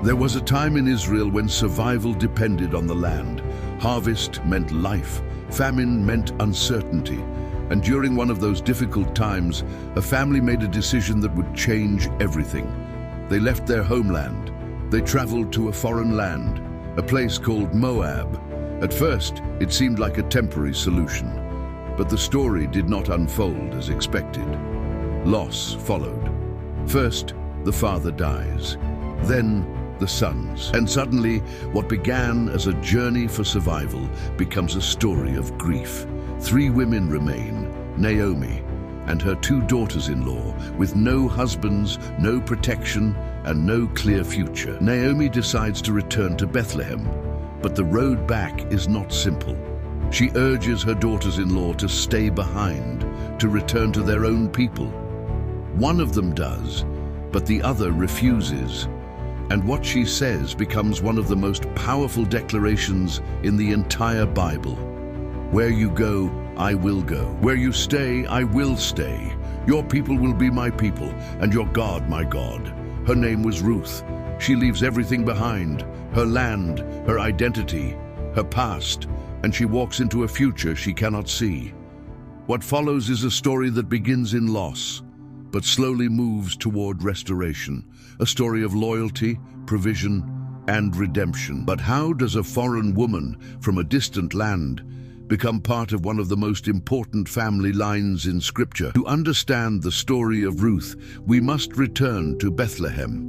There was a time in Israel when survival depended on the land. Harvest meant life, famine meant uncertainty. And during one of those difficult times, a family made a decision that would change everything. They left their homeland. They traveled to a foreign land, a place called Moab. At first, it seemed like a temporary solution, but the story did not unfold as expected. Loss followed. First, the father dies. Then, the sons. And suddenly, what began as a journey for survival becomes a story of grief. 3 women remain, Naomi and her 2 daughters-in-law, with no husbands, no protection, and no clear future. Naomi decides to return to Bethlehem, but the road back is not simple. She urges her daughters-in-law to stay behind, to return to their own people. One of them does, but the other refuses. And what she says becomes one of the most powerful declarations in the entire Bible. Where you go, I will go. Where you stay, I will stay. Your people will be my people, and your God my God. Her name was Ruth. She leaves everything behind, her land, her identity, her past, and she walks into a future she cannot see. What follows is a story that begins in loss, but slowly moves toward restoration. A story of loyalty, provision, and redemption. But how does a foreign woman from a distant land become part of one of the most important family lines in Scripture? To understand the story of Ruth, we must return to Bethlehem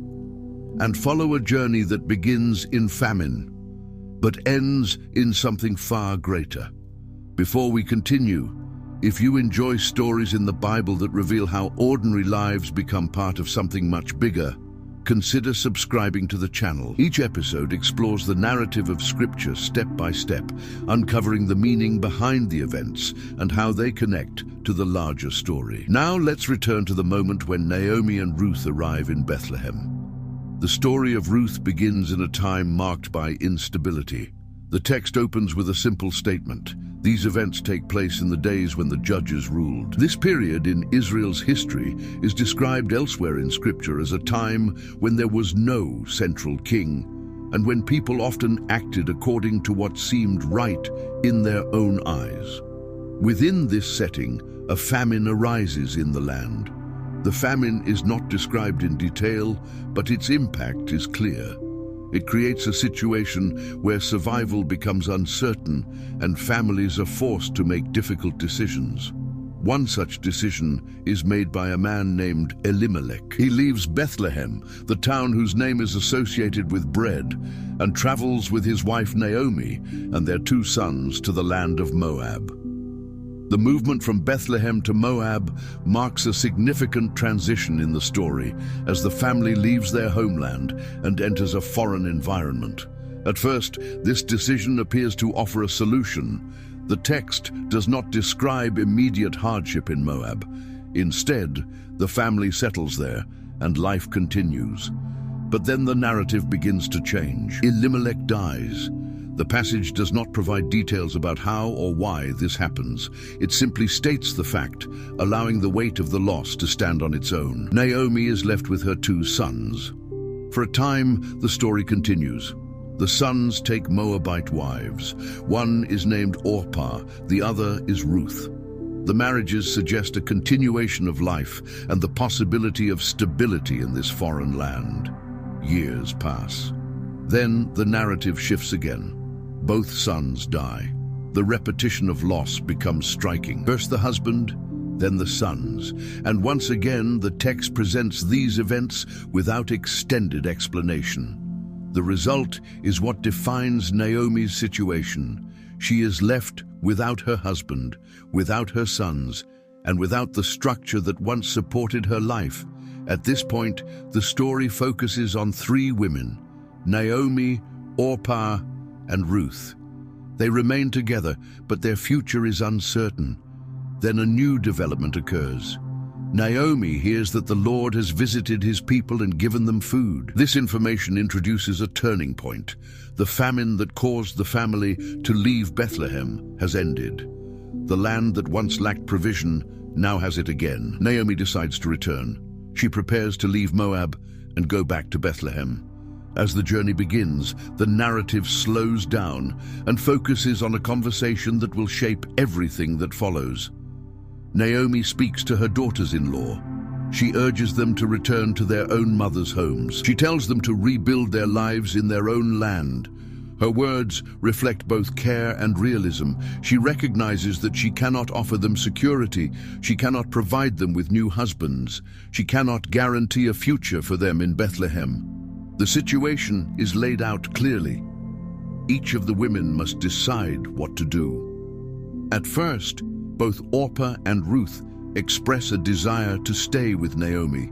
and follow a journey that begins in famine, but ends in something far greater. Before we continue, if you enjoy stories in the Bible that reveal how ordinary lives become part of something much bigger, consider subscribing to the channel. Each episode explores the narrative of Scripture step by step, uncovering the meaning behind the events and how they connect to the larger story. Now let's return to the moment when Naomi and Ruth arrive in Bethlehem. The story of Ruth begins in a time marked by instability. The text opens with a simple statement. These events take place in the days when the judges ruled. This period in Israel's history is described elsewhere in Scripture as a time when there was no central king, and when people often acted according to what seemed right in their own eyes. Within this setting, a famine arises in the land. The famine is not described in detail, but its impact is clear. It creates a situation where survival becomes uncertain and families are forced to make difficult decisions. One such decision is made by a man named Elimelech. He leaves Bethlehem, the town whose name is associated with bread, and travels with his wife Naomi and their 2 sons to the land of Moab. The movement from Bethlehem to Moab marks a significant transition in the story as the family leaves their homeland and enters a foreign environment. At first, this decision appears to offer a solution. The text does not describe immediate hardship in Moab. Instead, the family settles there and life continues. But then the narrative begins to change. Elimelech dies. The passage does not provide details about how or why this happens. It simply states the fact, allowing the weight of the loss to stand on its own. Naomi is left with her 2 sons. For a time, the story continues. The sons take Moabite wives. One is named Orpah, the other is Ruth. The marriages suggest a continuation of life and the possibility of stability in this foreign land. Years pass. Then the narrative shifts again. Both sons die. The repetition of loss becomes striking. First the husband, then the sons. And once again, the text presents these events without extended explanation. The result is what defines Naomi's situation. She is left without her husband, without her sons, and without the structure that once supported her life. At this point, the story focuses on 3 women, Naomi, Orpah, and Ruth. They remain together, but their future is uncertain. Then a new development occurs. Naomi hears that the Lord has visited his people and given them food. This information introduces a turning point. The famine that caused the family to leave Bethlehem has ended. The land that once lacked provision now has it again. Naomi decides to return. She prepares to leave Moab and go back to Bethlehem. As the journey begins, the narrative slows down and focuses on a conversation that will shape everything that follows. Naomi speaks to her daughters-in-law. She urges them to return to their own mothers' homes. She tells them to rebuild their lives in their own land. Her words reflect both care and realism. She recognizes that she cannot offer them security. She cannot provide them with new husbands. She cannot guarantee a future for them in Bethlehem. The situation is laid out clearly. Each of the women must decide what to do. At first, both Orpah and Ruth express a desire to stay with Naomi,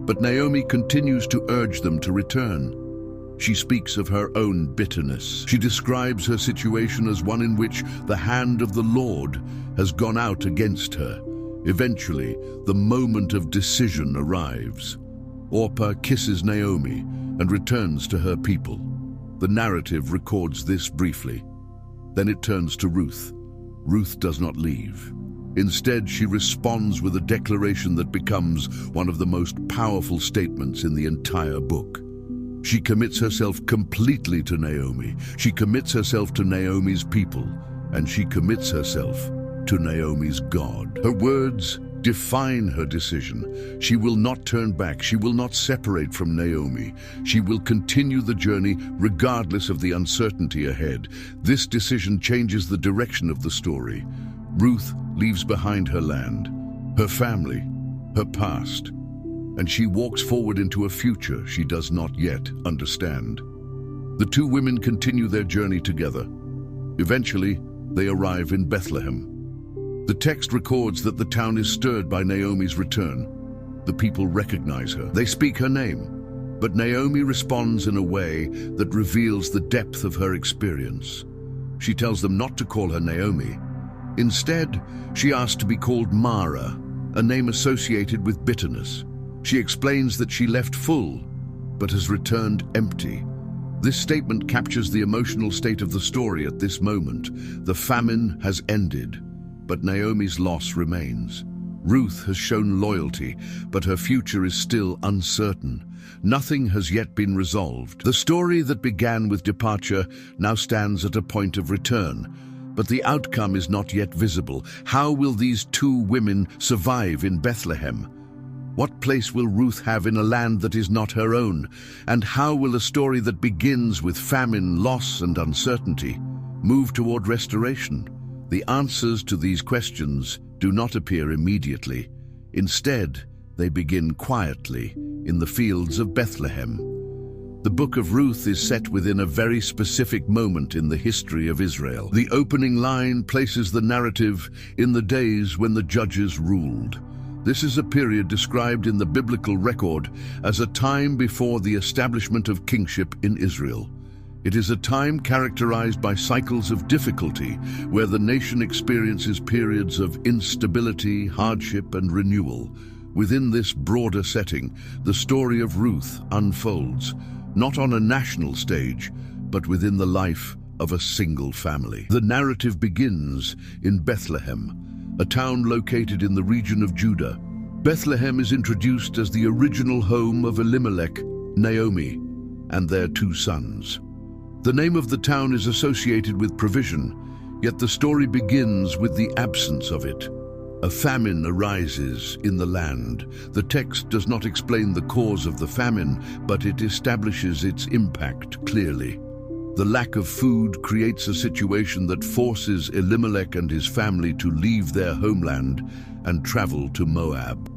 but Naomi continues to urge them to return. She speaks of her own bitterness. She describes her situation as one in which the hand of the Lord has gone out against her. Eventually, the moment of decision arrives. Orpah kisses Naomi and returns to her people. The narrative records this briefly. Then it turns to Ruth. Ruth does not leave. Instead, she responds with a declaration that becomes one of the most powerful statements in the entire book. She commits herself completely to Naomi. She commits herself to Naomi's people, and she commits herself to Naomi's God. Her words define her decision. She will not turn back. She will not separate from Naomi. She will continue the journey regardless of the uncertainty ahead. This decision changes the direction of the story. Ruth leaves behind her land, her family, her past, and she walks forward into a future she does not yet understand. The two women continue their journey together. Eventually, they arrive in Bethlehem. The text records that the town is stirred by Naomi's return. The people recognize her. They speak her name, but Naomi responds in a way that reveals the depth of her experience. She tells them not to call her Naomi. Instead, she asks to be called Mara, a name associated with bitterness. She explains that she left full, but has returned empty. This statement captures the emotional state of the story at this moment. The famine has ended, but Naomi's loss remains. Ruth has shown loyalty, but her future is still uncertain. Nothing has yet been resolved. The story that began with departure now stands at a point of return, but the outcome is not yet visible. How will these two women survive in Bethlehem? What place will Ruth have in a land that is not her own? And how will a story that begins with famine, loss, and uncertainty move toward restoration? The answers to these questions do not appear immediately. Instead, they begin quietly in the fields of Bethlehem. The book of Ruth is set within a very specific moment in the history of Israel. The opening line places the narrative in the days when the judges ruled. This is a period described in the biblical record as a time before the establishment of kingship in Israel. It is a time characterized by cycles of difficulty, where the nation experiences periods of instability, hardship, and renewal. Within this broader setting, the story of Ruth unfolds, not on a national stage, but within the life of a single family. The narrative begins in Bethlehem, a town located in the region of Judah. Bethlehem is introduced as the original home of Elimelech, Naomi, and their two sons. The name of the town is associated with provision, yet the story begins with the absence of it. A famine arises in the land. The text does not explain the cause of the famine, but it establishes its impact clearly. The lack of food creates a situation that forces Elimelech and his family to leave their homeland and travel to Moab.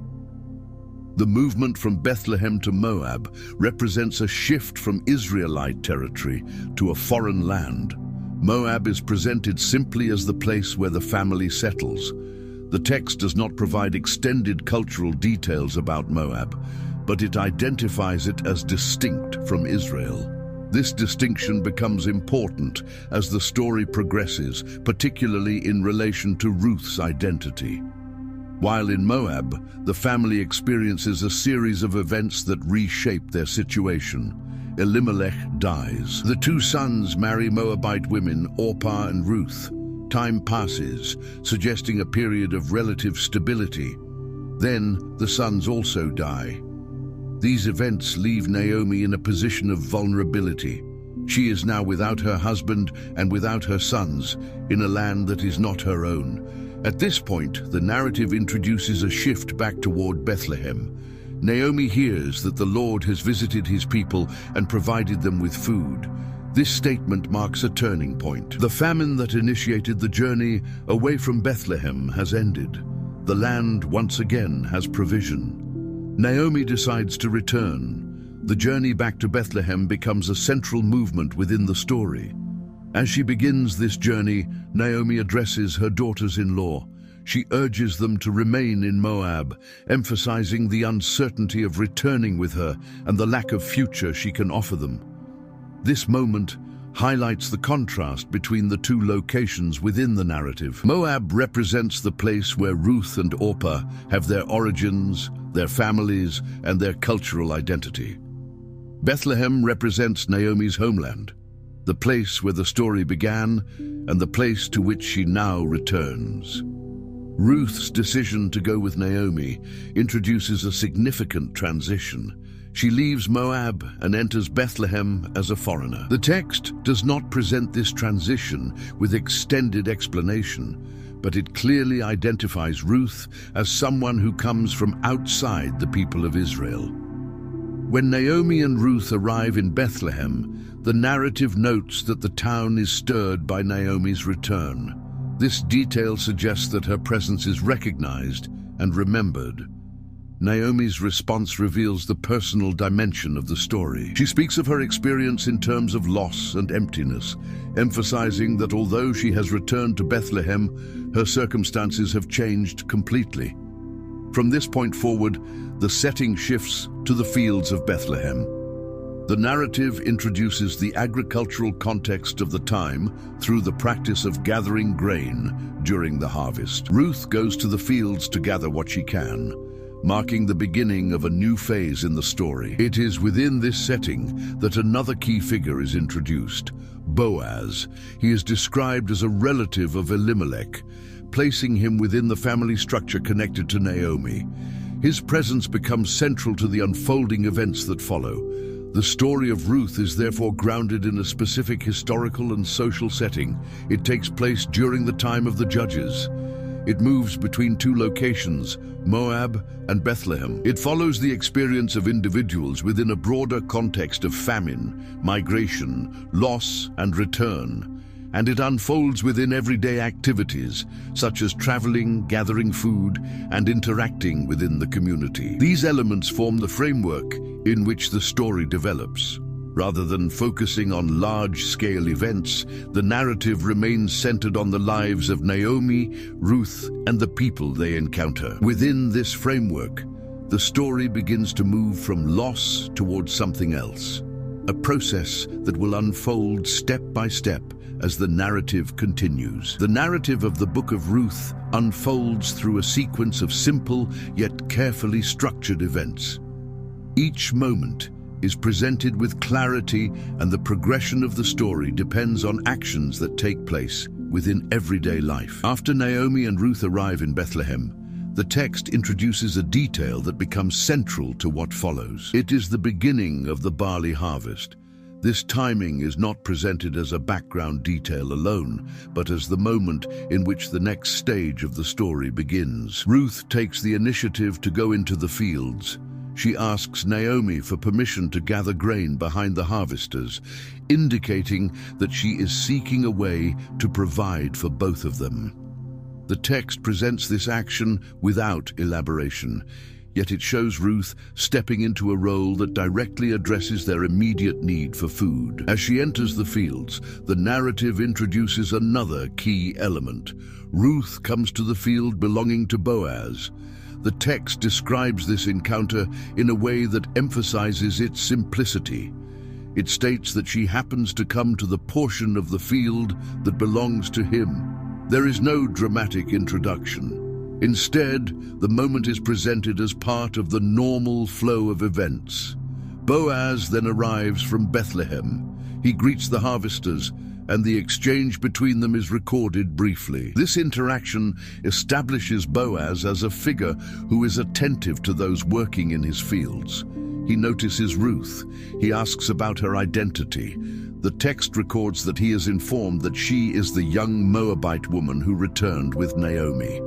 The movement from Bethlehem to Moab represents a shift from Israelite territory to a foreign land. Moab is presented simply as the place where the family settles. The text does not provide extended cultural details about Moab, but it identifies it as distinct from Israel. This distinction becomes important as the story progresses, particularly in relation to Ruth's identity. While in Moab, the family experiences a series of events that reshape their situation. Elimelech dies. The two sons marry Moabite women, Orpah and Ruth. Time passes, suggesting a period of relative stability. Then the sons also die. These events leave Naomi in a position of vulnerability. She is now without her husband and without her sons, in a land that is not her own. At this point, the narrative introduces a shift back toward Bethlehem. Naomi hears that the Lord has visited his people and provided them with food. This statement marks a turning point. The famine that initiated the journey away from Bethlehem has ended. The land once again has provision. Naomi decides to return. The journey back to Bethlehem becomes a central movement within the story. As she begins this journey, Naomi addresses her daughters-in-law. She urges them to remain in Moab, emphasizing the uncertainty of returning with her and the lack of future she can offer them. This moment highlights the contrast between the two locations within the narrative. Moab represents the place where Ruth and Orpah have their origins, their families, and their cultural identity. Bethlehem represents Naomi's homeland, the place where the story began and the place to which she now returns. Ruth's decision to go with Naomi introduces a significant transition. She leaves Moab and enters Bethlehem as a foreigner. The text does not present this transition with extended explanation, but it clearly identifies Ruth as someone who comes from outside the people of Israel. When Naomi and Ruth arrive in Bethlehem, the narrative notes that the town is stirred by Naomi's return. This detail suggests that her presence is recognized and remembered. Naomi's response reveals the personal dimension of the story. She speaks of her experience in terms of loss and emptiness, emphasizing that although she has returned to Bethlehem, her circumstances have changed completely. From this point forward, the setting shifts to the fields of Bethlehem. The narrative introduces the agricultural context of the time through the practice of gathering grain during the harvest. Ruth goes to the fields to gather what she can, marking the beginning of a new phase in the story. It is within this setting that another key figure is introduced, Boaz. He is described as a relative of Elimelech, placing him within the family structure connected to Naomi. His presence becomes central to the unfolding events that follow. The story of Ruth is therefore grounded in a specific historical and social setting. It takes place during the time of the Judges. It moves between two locations, Moab and Bethlehem. It follows the experience of individuals within a broader context of famine, migration, loss, and return. And it unfolds within everyday activities, such as traveling, gathering food, and interacting within the community. These elements form the framework in which the story develops. Rather than focusing on large-scale events, the narrative remains centered on the lives of Naomi, Ruth, and the people they encounter. Within this framework, the story begins to move from loss towards something else, a process that will unfold step by step as the narrative continues. The narrative of the Book of Ruth unfolds through a sequence of simple yet carefully structured events. Each moment is presented with clarity, and the progression of the story depends on actions that take place within everyday life. After Naomi and Ruth arrive in Bethlehem, the text introduces a detail that becomes central to what follows. It is the beginning of the barley harvest. This timing is not presented as a background detail alone, but as the moment in which the next stage of the story begins. Ruth takes the initiative to go into the fields. She asks Naomi for permission to gather grain behind the harvesters, indicating that she is seeking a way to provide for both of them. The text presents this action without elaboration, yet it shows Ruth stepping into a role that directly addresses their immediate need for food. As she enters the fields, the narrative introduces another key element. Ruth comes to the field belonging to Boaz. The text describes this encounter in a way that emphasizes its simplicity. It states that she happens to come to the portion of the field that belongs to him. There is no dramatic introduction. Instead, the moment is presented as part of the normal flow of events. Boaz then arrives from Bethlehem. He greets the harvesters, and the exchange between them is recorded briefly. This interaction establishes Boaz as a figure who is attentive to those working in his fields. he notices Ruth. He asks about her identity. The text records that he is informed that she is the young Moabite woman who returned with Naomi.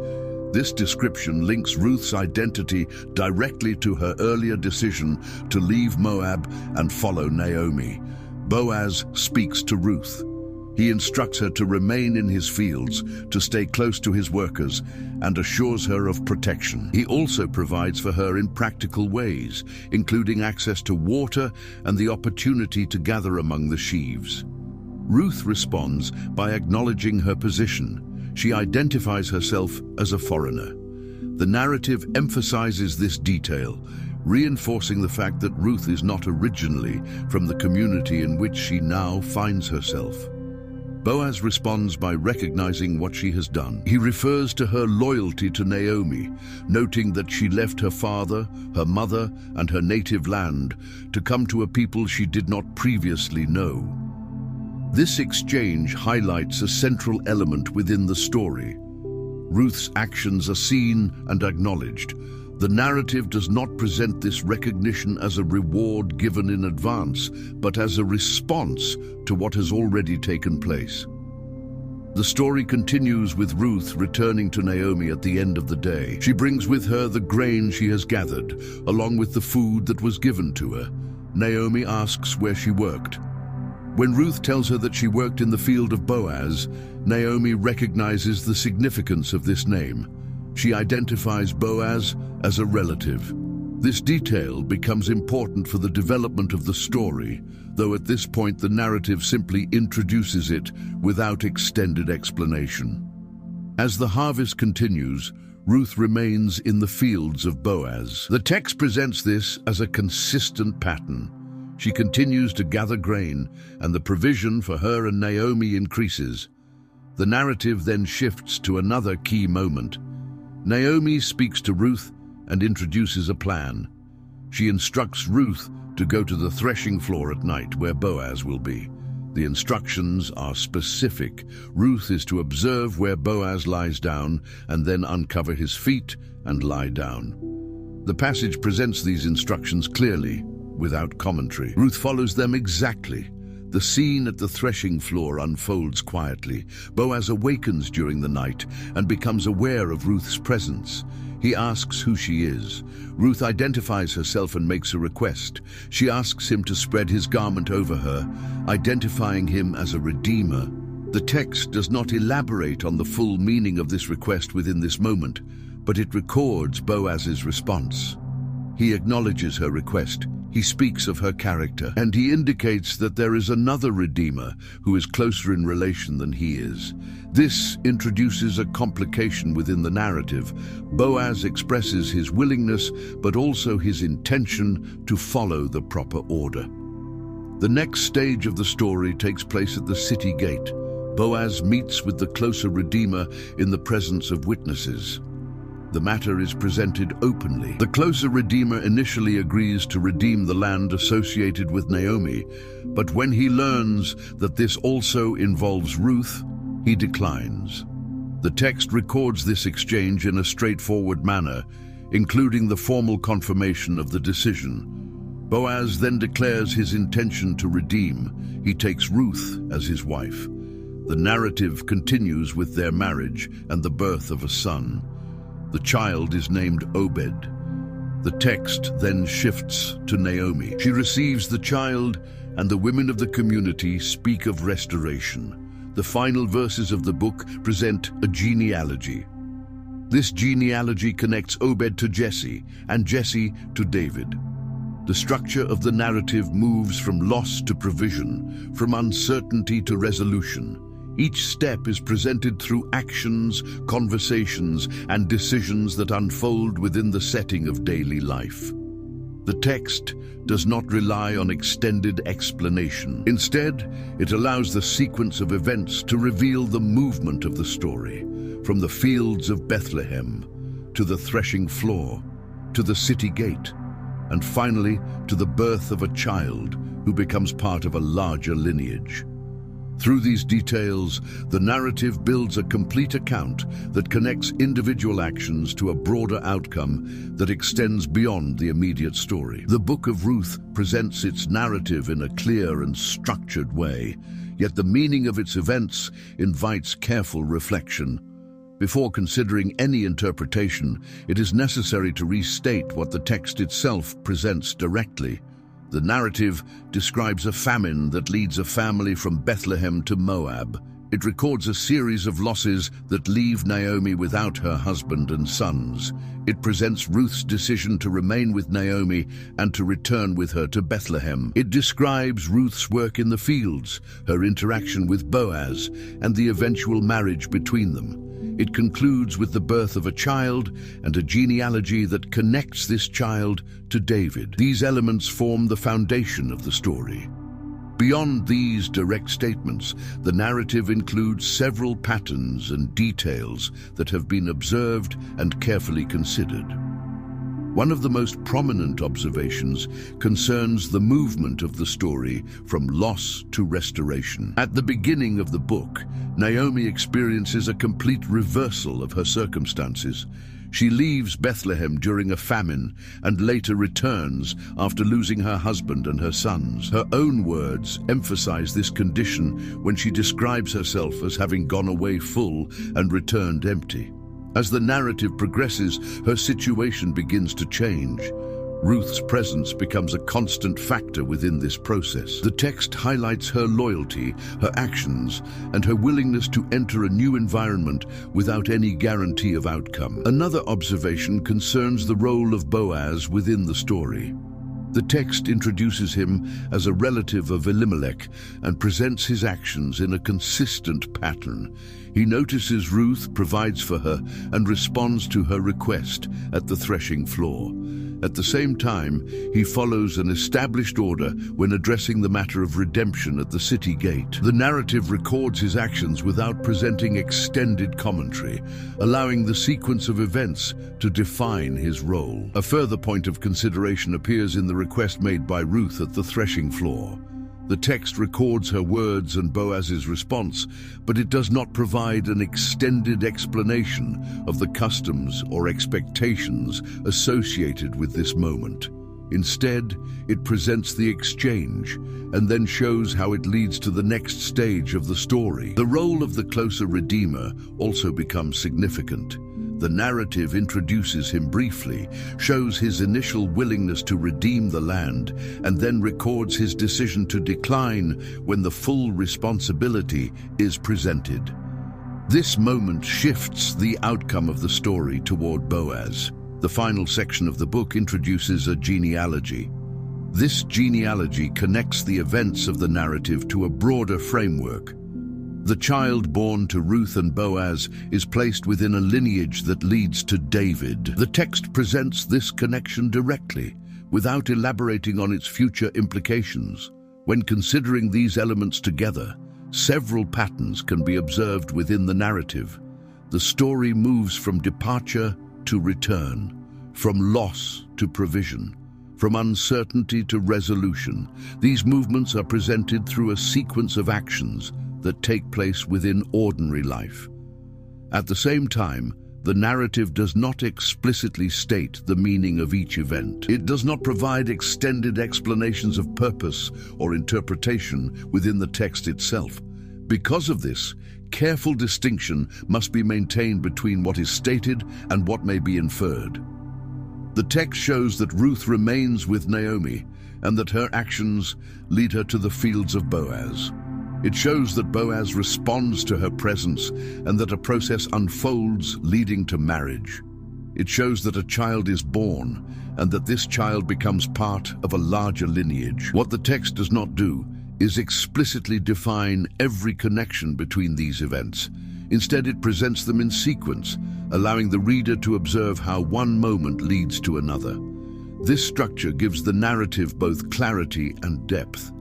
This description links Ruth's identity directly to her earlier decision to leave Moab and follow Naomi. Boaz speaks to Ruth. He instructs her to remain in his fields, to stay close to his workers, and assures her of protection. He also provides for her in practical ways, including access to water and the opportunity to gather among the sheaves. Ruth responds by acknowledging her position. She identifies herself as a foreigner. The narrative emphasizes this detail, reinforcing the fact that Ruth is not originally from the community in which she now finds herself. Boaz responds by recognizing what she has done. He refers to her loyalty to Naomi, noting that she left her father, her mother, and her native land to come to a people she did not previously know. This exchange highlights a central element within the story. Ruth's actions are seen and acknowledged. The narrative does not present this recognition as a reward given in advance, but as a response to what has already taken place. The story continues with Ruth returning to Naomi at the end of the day. She brings with her the grain she has gathered, along with the food that was given to her. Naomi asks where she worked. When Ruth tells her that she worked in the field of Boaz, Naomi recognizes the significance of this name. She identifies Boaz as a relative. This detail becomes important for the development of the story, though at this point the narrative simply introduces it without extended explanation. As the harvest continues, Ruth remains in the fields of Boaz. The text presents this as a consistent pattern. She continues to gather grain, and the provision for her and Naomi increases. The narrative then shifts to another key moment. Naomi speaks to Ruth and introduces a plan. She instructs Ruth to go to the threshing floor at night where Boaz will be. The instructions are specific. Ruth is to observe where Boaz lies down and then uncover his feet and lie down. The passage presents these instructions clearly, without commentary. Ruth follows them exactly. The scene at the threshing floor unfolds quietly. Boaz awakens during the night and becomes aware of Ruth's presence. He asks who she is. Ruth identifies herself and makes a request. She asks him to spread his garment over her, identifying him as a redeemer. The text does not elaborate on the full meaning of this request within this moment, but it records Boaz's response. He acknowledges her request. He speaks of her character, and he indicates that there is another redeemer who is closer in relation than he is. This introduces a complication within the narrative. Boaz expresses his willingness, but also his intention to follow the proper order. The next stage of the story takes place at the city gate. Boaz meets with the closer redeemer in the presence of witnesses. The matter is presented openly. The closer redeemer initially agrees to redeem the land associated with Naomi, but when he learns that this also involves Ruth, he declines. The text records this exchange in a straightforward manner, including the formal confirmation of the decision. Boaz then declares his intention to redeem. He takes Ruth as his wife. The narrative continues with their marriage and the birth of a son. The child is named Obed. The text then shifts to Naomi. She receives the child, and the women of the community speak of restoration. The final verses of the book present a genealogy. This genealogy connects Obed to Jesse, and Jesse to David. The structure of the narrative moves from loss to provision, from uncertainty to resolution. Each step is presented through actions, conversations, and decisions that unfold within the setting of daily life. The text does not rely on extended explanation. Instead, it allows the sequence of events to reveal the movement of the story, from the fields of Bethlehem, to the threshing floor, to the city gate, and finally to the birth of a child who becomes part of a larger lineage. Through these details, the narrative builds a complete account that connects individual actions to a broader outcome that extends beyond the immediate story. The Book of Ruth presents its narrative in a clear and structured way, yet the meaning of its events invites careful reflection. Before considering any interpretation, it is necessary to restate what the text itself presents directly. The narrative describes a famine that leads a family from Bethlehem to Moab. It records a series of losses that leave Naomi without her husband and sons. It presents Ruth's decision to remain with Naomi and to return with her to Bethlehem. It describes Ruth's work in the fields, her interaction with Boaz, and the eventual marriage between them. It concludes with the birth of a child and a genealogy that connects this child to David. These elements form the foundation of the story. Beyond these direct statements, the narrative includes several patterns and details that have been observed and carefully considered. One of the most prominent observations concerns the movement of the story from loss to restoration. At the beginning of the book, Naomi experiences a complete reversal of her circumstances. She leaves Bethlehem during a famine and later returns after losing her husband and her sons. Her own words emphasize this condition when she describes herself as having gone away full and returned empty. As the narrative progresses, her situation begins to change. Ruth's presence becomes a constant factor within this process. The text highlights her loyalty, her actions, and her willingness to enter a new environment without any guarantee of outcome. Another observation concerns the role of Boaz within the story. The text introduces him as a relative of Elimelech and presents his actions in a consistent pattern. He notices Ruth, provides for her, and responds to her request at the threshing floor. At the same time, he follows an established order when addressing the matter of redemption at the city gate. The narrative records his actions without presenting extended commentary, allowing the sequence of events to define his role. A further point of consideration appears in the request made by Ruth at the threshing floor. The text records her words and Boaz's response, but it does not provide an extended explanation of the customs or expectations associated with this moment. Instead, it presents the exchange and then shows how it leads to the next stage of the story. The role of the closer redeemer also becomes significant. The narrative introduces him briefly, shows his initial willingness to redeem the land, and then records his decision to decline when the full responsibility is presented. This moment shifts the outcome of the story toward Boaz. The final section of the book introduces a genealogy. This genealogy connects the events of the narrative to a broader framework. The child born to Ruth and Boaz is placed within a lineage that leads to David. The text presents this connection directly, without elaborating on its future implications. When considering these elements together, several patterns can be observed within the narrative. The story moves from departure to return, from loss to provision, from uncertainty to resolution. These movements are presented through a sequence of actions that take place within ordinary life. At the same time, the narrative does not explicitly state the meaning of each event. It does not provide extended explanations of purpose or interpretation within the text itself. Because of this, careful distinction must be maintained between what is stated and what may be inferred. The text shows that Ruth remains with Naomi and that her actions lead her to the fields of Boaz. It shows that Boaz responds to her presence and that a process unfolds leading to marriage. It shows that a child is born and that this child becomes part of a larger lineage. What the text does not do is explicitly define every connection between these events. Instead, it presents them in sequence, allowing the reader to observe how one moment leads to another. This structure gives the narrative both clarity and depth.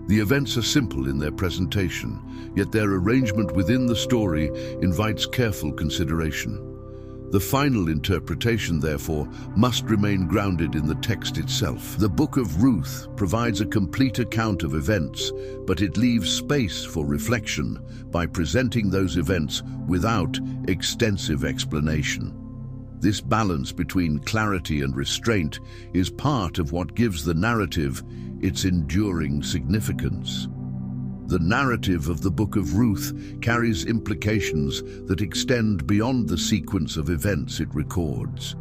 The events are simple in their presentation, yet their arrangement within the story invites careful consideration. The final interpretation, therefore, must remain grounded in the text itself. The Book of Ruth provides a complete account of events, but it leaves space for reflection by presenting those events without extensive explanation. This balance between clarity and restraint is part of what gives the narrative its enduring significance. The narrative of the Book of Ruth carries implications that extend beyond the sequence of events it records.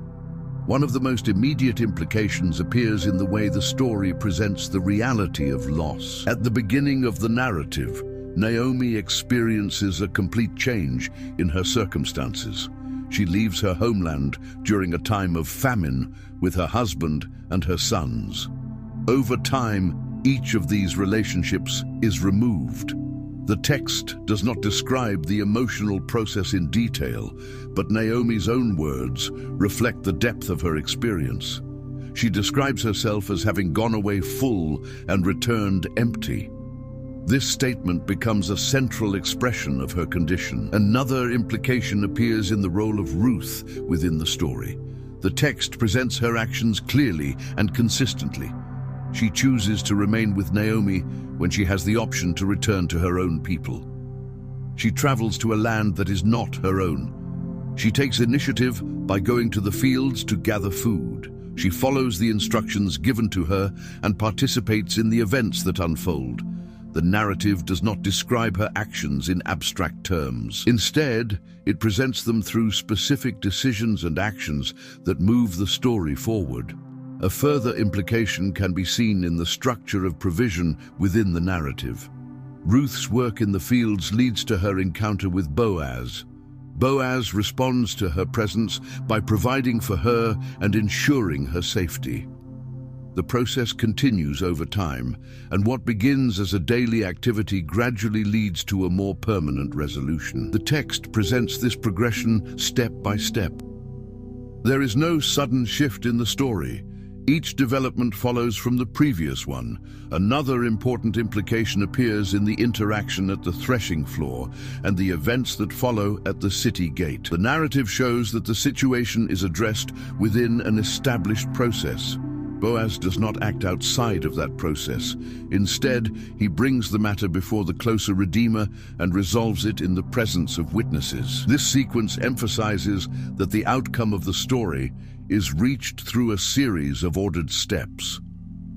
One of the most immediate implications appears in the way the story presents the reality of loss. At the beginning of the narrative, Naomi experiences a complete change in her circumstances. She leaves her homeland during a time of famine with her husband and her sons. Over time, each of these relationships is removed. The text does not describe the emotional process in detail, but Naomi's own words reflect the depth of her experience. She describes herself as having gone away full and returned empty. This statement becomes a central expression of her condition. Another implication appears in the role of Ruth within the story. The text presents her actions clearly and consistently. She chooses to remain with Naomi when she has the option to return to her own people. She travels to a land that is not her own. She takes initiative by going to the fields to gather food. She follows the instructions given to her and participates in the events that unfold. The narrative does not describe her actions in abstract terms. Instead, it presents them through specific decisions and actions that move the story forward. A further implication can be seen in the structure of provision within the narrative. Ruth's work in the fields leads to her encounter with Boaz. Boaz responds to her presence by providing for her and ensuring her safety. The process continues over time, and what begins as a daily activity gradually leads to a more permanent resolution. The text presents this progression step by step. There is no sudden shift in the story. Each development follows from the previous one. Another important implication appears in the interaction at the threshing floor and the events that follow at the city gate. The narrative shows that the situation is addressed within an established process. Boaz does not act outside of that process. Instead, he brings the matter before the closer Redeemer and resolves it in the presence of witnesses. This sequence emphasizes that the outcome of the story is reached through a series of ordered steps.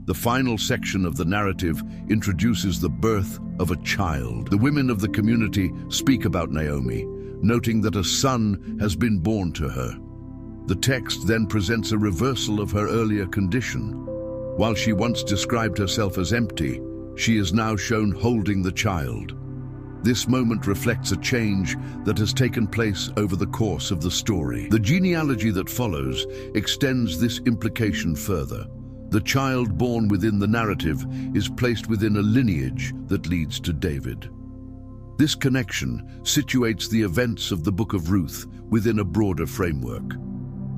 The final section of the narrative introduces the birth of a child. The women of the community speak about Naomi, noting that a son has been born to her. The text then presents a reversal of her earlier condition. While she once described herself as empty, she is now shown holding the child. This moment reflects a change that has taken place over the course of the story. The genealogy that follows extends this implication further. The child born within the narrative is placed within a lineage that leads to David. This connection situates the events of the Book of Ruth within a broader framework.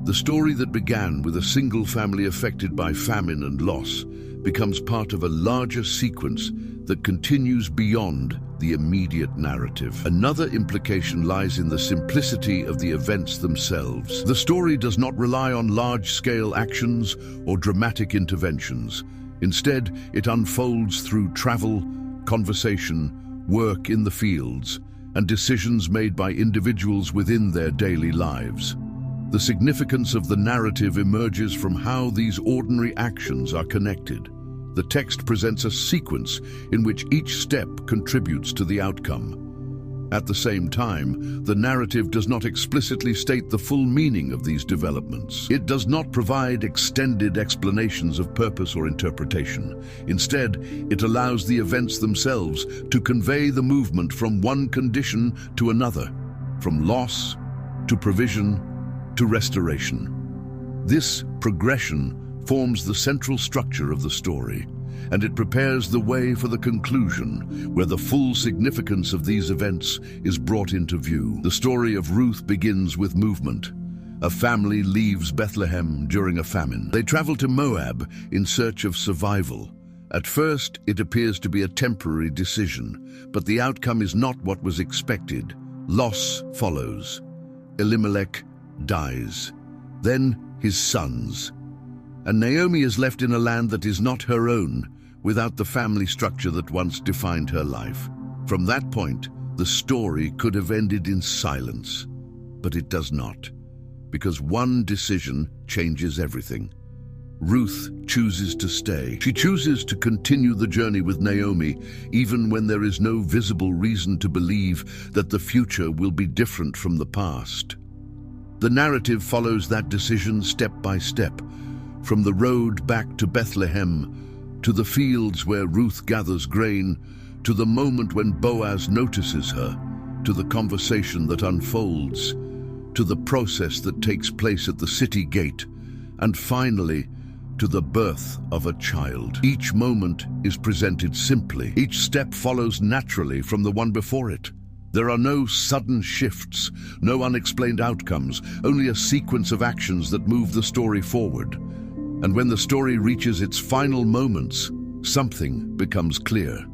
The story that began with a single family affected by famine and loss becomes part of a larger sequence that continues beyond the immediate narrative. Another implication lies in the simplicity of the events themselves. The story does not rely on large-scale actions or dramatic interventions. Instead, it unfolds through travel, conversation, work in the fields, and decisions made by individuals within their daily lives. The significance of the narrative emerges from how these ordinary actions are connected. The text presents a sequence in which each step contributes to the outcome. At the same time, the narrative does not explicitly state the full meaning of these developments. It does not provide extended explanations of purpose or interpretation. Instead, it allows the events themselves to convey the movement from one condition to another, from loss to provision to restoration. This progression forms the central structure of the story, and it prepares the way for the conclusion, where the full significance of these events is brought into view. The story of Ruth begins with movement. A family leaves Bethlehem during a famine. They travel to Moab in search of survival. At first, it appears to be a temporary decision, but the outcome is not what was expected. Loss follows. Elimelech, dies. Then his sons. And Naomi is left in a land that is not her own, without the family structure that once defined her life. From that point, the story could have ended in silence. But it does not, because one decision changes everything. Ruth chooses to stay. She chooses to continue the journey with Naomi, even when there is no visible reason to believe that the future will be different from the past. The narrative follows that decision step by step, from the road back to Bethlehem, to the fields where Ruth gathers grain, to the moment when Boaz notices her, to the conversation that unfolds, to the process that takes place at the city gate, and finally, to the birth of a child. Each moment is presented simply. Each step follows naturally from the one before it. There are no sudden shifts, no unexplained outcomes, only a sequence of actions that move the story forward. And when the story reaches its final moments, something becomes clear.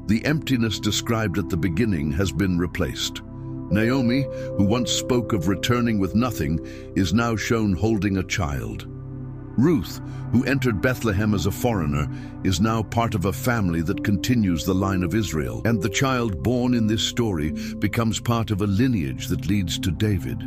The emptiness described at the beginning has been replaced. Naomi, who once spoke of returning with nothing, is now shown holding a child. Ruth, who entered Bethlehem as a foreigner, is now part of a family that continues the line of Israel. And the child born in this story becomes part of a lineage that leads to David.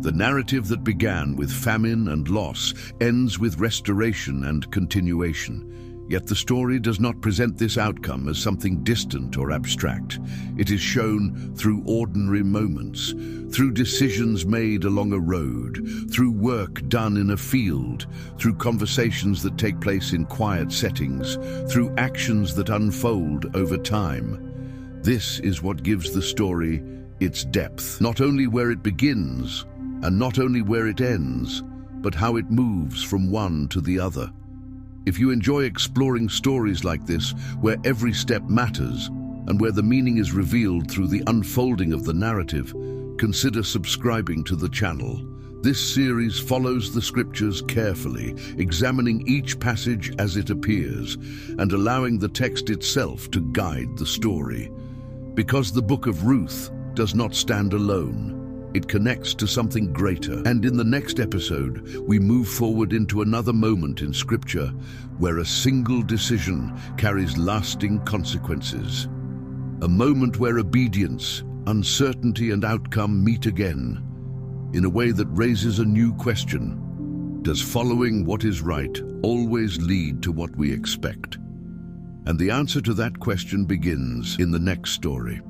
The narrative that began with famine and loss ends with restoration and continuation. Yet the story does not present this outcome as something distant or abstract. It is shown through ordinary moments, through decisions made along a road, through work done in a field, through conversations that take place in quiet settings, through actions that unfold over time. This is what gives the story its depth, not only where it begins, and not only where it ends, but how it moves from one to the other. If you enjoy exploring stories like this, where every step matters, and where the meaning is revealed through the unfolding of the narrative, consider subscribing to the channel. This series follows the scriptures carefully, examining each passage as it appears, and allowing the text itself to guide the story. Because the book of Ruth does not stand alone. It connects to something greater. And in the next episode, we move forward into another moment in Scripture where a single decision carries lasting consequences. A moment where obedience, uncertainty, and outcome meet again in a way that raises a new question. Does following what is right always lead to what we expect? And the answer to that question begins in the next story.